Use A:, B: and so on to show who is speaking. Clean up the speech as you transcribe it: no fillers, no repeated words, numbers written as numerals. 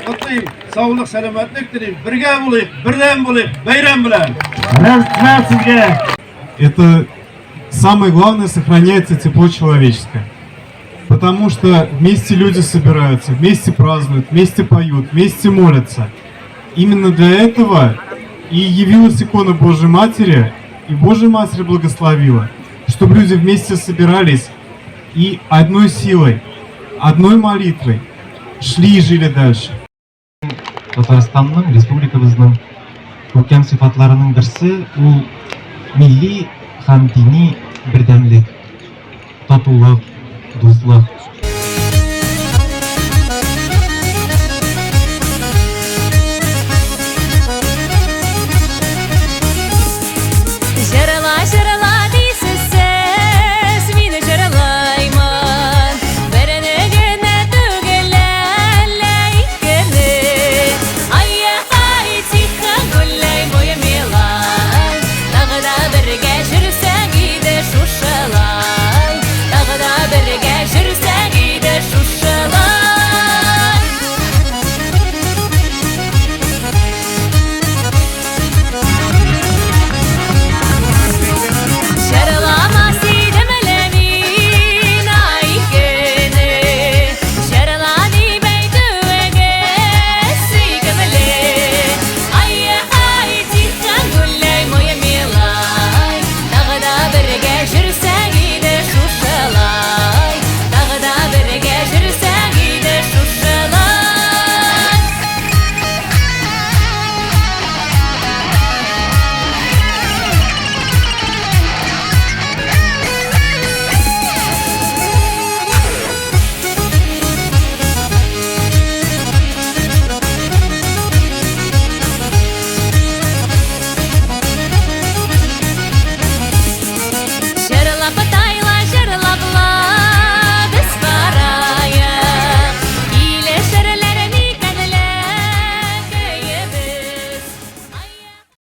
A: Kutlayayım. Sağlık, selametlik dileyim. Birge bulayım, birden bulayım, bayram bilen.
B: Это самое главное, сохраняется тепло человеческое. Потому что вместе люди собираются, вместе празднуют, вместе поют, вместе молятся. Именно для этого и явилась икона Божьей Матери, и Божья Матерь благословила, чтобы люди вместе собирались и одной силой, одной молитвой шли и жили дальше.
C: Татарстанның, республикабызның көркем сыйфатларының берсе ул милли һәм дини бердәмлек, татулык, дуслык.